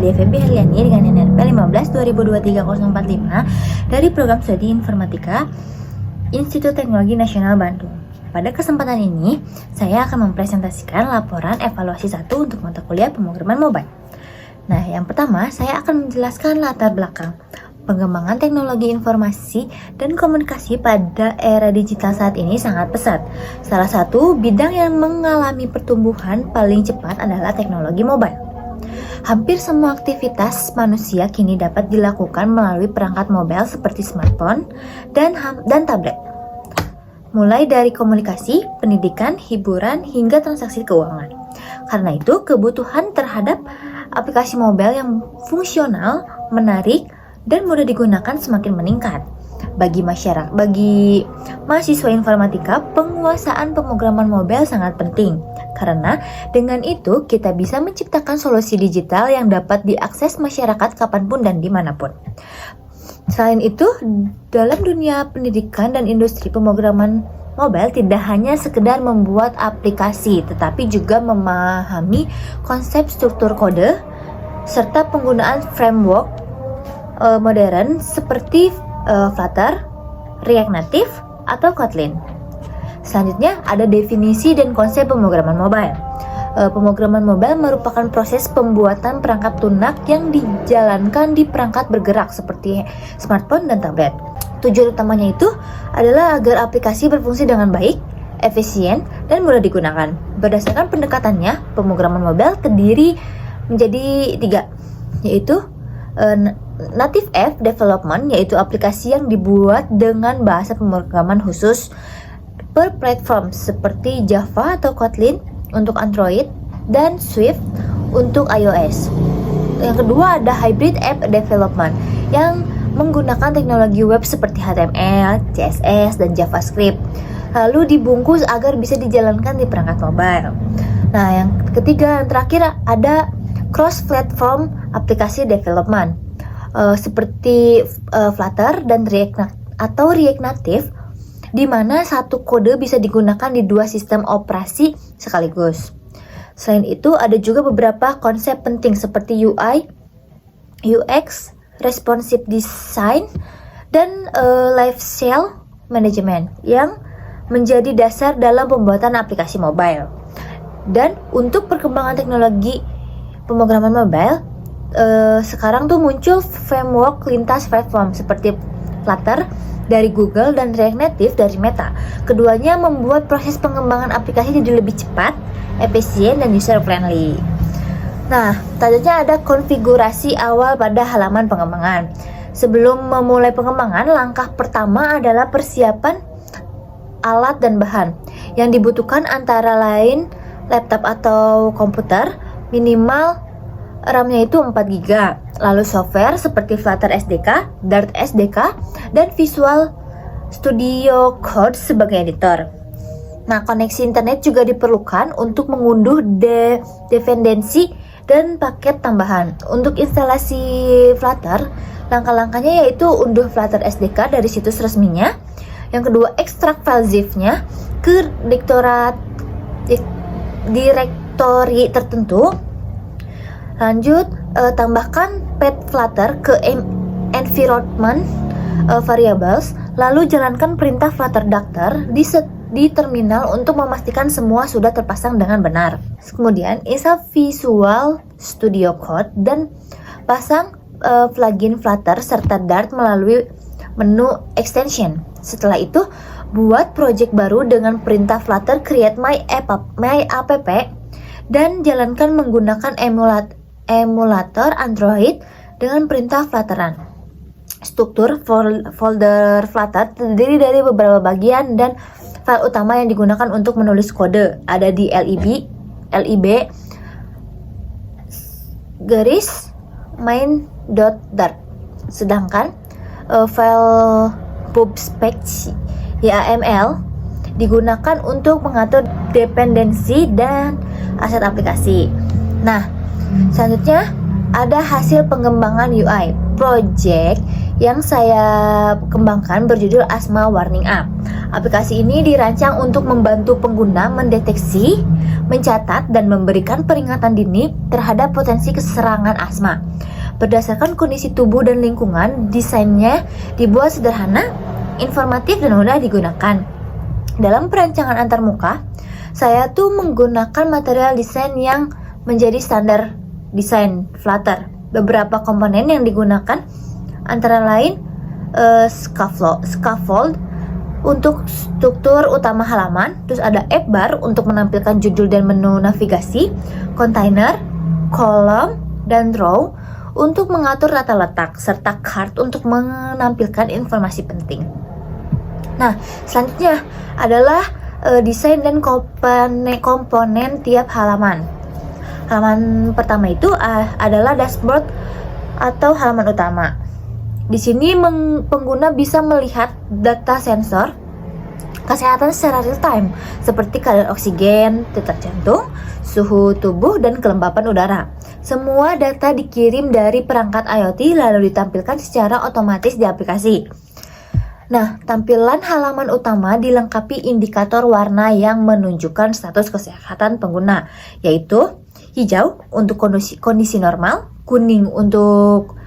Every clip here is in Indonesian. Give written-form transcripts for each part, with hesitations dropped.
Nadia Feby Heliani dengan NNP 15 2023 045 dari Program Studi Informatika Institut Teknologi Nasional Bandung. Pada kesempatan ini, saya akan mempresentasikan laporan evaluasi 1 untuk mata kuliah pemrograman mobile. Nah, yang pertama, saya akan menjelaskan latar belakang pengembangan teknologi informasi dan komunikasi pada era digital saat ini sangat pesat. Salah satu bidang yang mengalami pertumbuhan paling cepat adalah teknologi mobile. Hampir semua aktivitas manusia kini dapat dilakukan melalui perangkat mobile seperti smartphone dan tablet. Mulai dari komunikasi, pendidikan, hiburan, hingga transaksi keuangan. Karena itu, kebutuhan terhadap aplikasi mobile yang fungsional, menarik, dan mudah digunakan semakin meningkat. Bagi mahasiswa informatika, penguasaan pemrograman mobile sangat penting. Karena dengan itu, kita bisa menciptakan solusi digital yang dapat diakses masyarakat kapanpun dan dimanapun. Selain itu, dalam dunia pendidikan dan industri pemrograman mobile tidak hanya sekedar membuat aplikasi, tetapi juga memahami konsep struktur kode serta penggunaan framework modern seperti Flutter, React Native, atau Kotlin. Selanjutnya ada definisi dan konsep pemrograman mobile. Pemrograman mobile merupakan proses pembuatan perangkat lunak yang dijalankan di perangkat bergerak seperti smartphone dan tablet. Tujuan utamanya itu adalah agar aplikasi berfungsi dengan baik, efisien, dan mudah digunakan. Berdasarkan pendekatannya, pemrograman mobile terdiri menjadi 3, yaitu Native App Development, yaitu aplikasi yang dibuat dengan bahasa pemrograman khusus per platform seperti Java atau Kotlin untuk Android dan Swift untuk iOS. Yang kedua ada Hybrid App Development yang menggunakan teknologi web seperti HTML, CSS, dan JavaScript, lalu dibungkus agar bisa dijalankan di perangkat mobile. Nah, yang ketiga, yang terakhir ada Cross-Platform Aplikasi Development seperti Flutter dan React Native, di mana satu kode bisa digunakan di 2 sistem operasi sekaligus. Selain itu, ada juga beberapa konsep penting seperti UI, UX, responsive design, dan lifecycle management yang menjadi dasar dalam pembuatan aplikasi mobile. Dan untuk perkembangan teknologi pemrograman mobile, sekarang tuh muncul framework lintas platform seperti Flutter dari Google dan React Native dari Meta. Keduanya membuat proses pengembangan aplikasi jadi lebih cepat, efisien, dan user friendly. Nah, selanjutnya ada konfigurasi awal pada halaman pengembangan. Sebelum memulai pengembangan, langkah pertama adalah persiapan alat dan bahan. Yang dibutuhkan antara lain laptop atau komputer, minimal RAM-nya itu 4 GB. Lalu software seperti Flutter SDK, Dart SDK, dan Visual Studio Code sebagai editor. Nah, koneksi internet juga diperlukan untuk mengunduh dependensi dan paket tambahan. Untuk instalasi Flutter, langkah-langkahnya yaitu unduh Flutter SDK dari situs resminya. Yang kedua, ekstrak file zip-nya ke direktori tertentu. Lanjut, tambahkan path Flutter ke environment variables, lalu jalankan perintah Flutter Doctor di terminal untuk memastikan semua sudah terpasang dengan benar. Kemudian, install Visual Studio Code dan pasang plugin Flutter serta Dart melalui menu extension. Setelah itu, buat project baru dengan perintah Flutter create my app dan jalankan menggunakan emulator Android dengan perintah Flutteran. Struktur folder Flutter terdiri dari beberapa bagian dan file utama yang digunakan untuk menulis kode. Ada di lib main.dart. Sedangkan file pubspec YAML digunakan untuk mengatur dependensi dan aset aplikasi. Nah, selanjutnya ada hasil pengembangan UI. Project yang saya kembangkan berjudul Asma Warning App. Aplikasi ini dirancang untuk membantu pengguna mendeteksi, mencatat, dan memberikan peringatan dini terhadap potensi keserangan asma. Berdasarkan kondisi tubuh dan lingkungan, desainnya dibuat sederhana, informatif, dan mudah digunakan. Dalam perancangan antarmuka, saya tuh menggunakan material desain yang menjadi standar desain Flutter. Beberapa komponen yang digunakan antara lain scaffold untuk struktur utama halaman, terus ada app bar untuk menampilkan judul dan menu navigasi, container, kolom, dan row untuk mengatur tata letak, serta card untuk menampilkan informasi penting. Nah, selanjutnya adalah desain dan komponen tiap halaman. Halaman pertama itu adalah dashboard atau halaman utama. Di sini pengguna bisa melihat data sensor kesehatan secara real time seperti kadar oksigen, detak jantung, suhu tubuh, dan kelembapan udara. Semua data dikirim dari perangkat IoT lalu ditampilkan secara otomatis di aplikasi. Nah, tampilan halaman utama dilengkapi indikator warna yang menunjukkan status kesehatan pengguna, yaitu hijau untuk kondisi normal, kuning untuk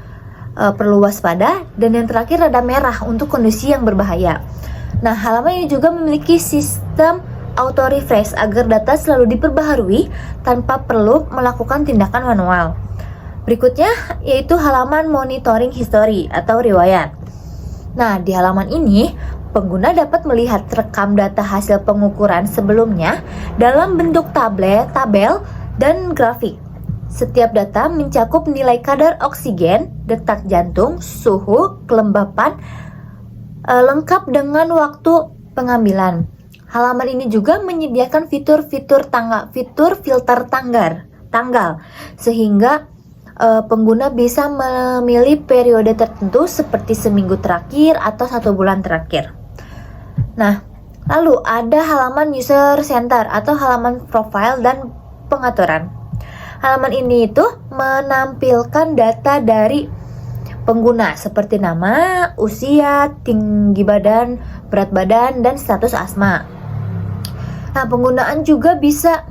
perlu waspada, dan yang terakhir ada merah untuk kondisi yang berbahaya. Nah, halaman ini juga memiliki sistem auto refresh agar data selalu diperbaharui tanpa perlu melakukan tindakan manual. Berikutnya yaitu halaman monitoring history atau riwayat. Nah, di halaman ini pengguna dapat melihat rekam data hasil pengukuran sebelumnya dalam bentuk tabel, dan grafik. Setiap data mencakup nilai kadar oksigen, detak jantung, suhu, kelembapan, lengkap dengan waktu pengambilan. Halaman ini juga menyediakan fitur filter tanggal, sehingga pengguna bisa memilih periode tertentu seperti seminggu terakhir atau 1 bulan terakhir. Nah, lalu ada halaman user center atau halaman profile dan pengaturan. Halaman ini itu menampilkan data dari pengguna seperti nama, usia, tinggi badan, berat badan, dan status asma. Nah, pengguna juga bisa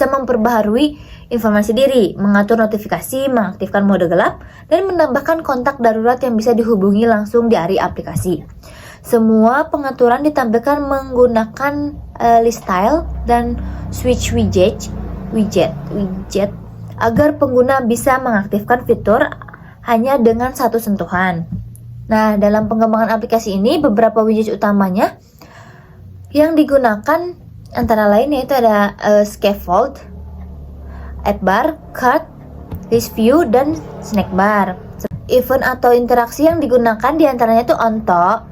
memperbaharui informasi diri, mengatur notifikasi, mengaktifkan mode gelap, dan menambahkan kontak darurat yang bisa dihubungi langsung dari aplikasi. Semua pengaturan ditampilkan menggunakan list tile dan switch widget agar pengguna bisa mengaktifkan fitur hanya dengan satu sentuhan. Nah, dalam pengembangan aplikasi ini beberapa widget utamanya yang digunakan antara lain yaitu ada scaffold, app bar, card, list view, dan snack bar. Event atau interaksi yang digunakan diantaranya itu on tap,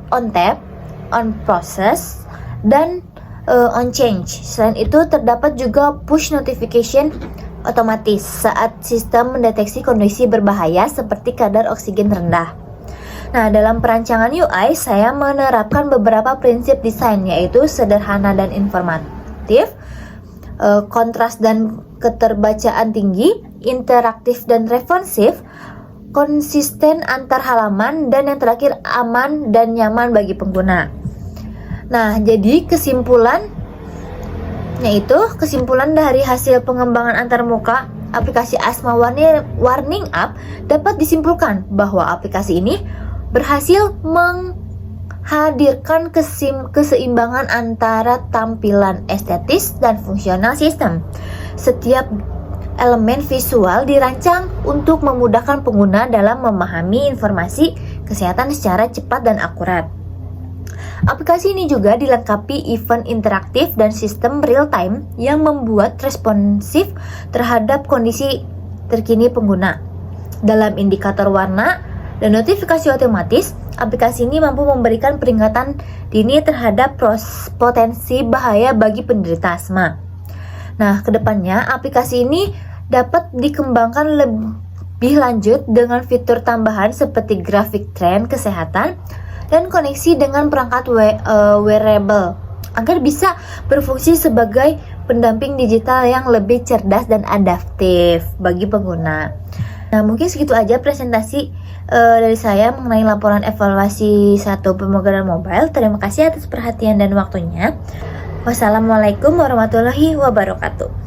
on process, dan on change. Selain itu terdapat juga push notification otomatis saat sistem mendeteksi kondisi berbahaya seperti kadar oksigen rendah. Nah, dalam perancangan UI saya menerapkan beberapa prinsip desain, yaitu sederhana dan informatif, kontras dan keterbacaan tinggi, interaktif dan responsif, konsisten antar halaman, dan yang terakhir aman dan nyaman bagi pengguna. Nah, jadi kesimpulan dari hasil pengembangan antarmuka aplikasi Asma Warning App dapat disimpulkan bahwa aplikasi ini berhasil menghadirkan keseimbangan antara tampilan estetis dan fungsional sistem. Setiap elemen visual dirancang untuk memudahkan pengguna dalam memahami informasi kesehatan secara cepat dan akurat. Aplikasi ini juga dilengkapi event interaktif dan sistem real time yang membuat responsif terhadap kondisi terkini pengguna. Dalam indikator warna dan notifikasi otomatis, aplikasi ini mampu memberikan peringatan dini terhadap potensi bahaya bagi penderita asma. Nah, kedepannya aplikasi ini dapat dikembangkan lebih lanjut dengan fitur tambahan seperti grafik tren kesehatan dan koneksi dengan perangkat wearable agar bisa berfungsi sebagai pendamping digital yang lebih cerdas dan adaptif bagi pengguna. Nah, mungkin segitu aja presentasi dari saya mengenai laporan evaluasi satu pemrograman mobile. Terima kasih atas perhatian dan waktunya. Wassalamualaikum warahmatullahi wabarakatuh.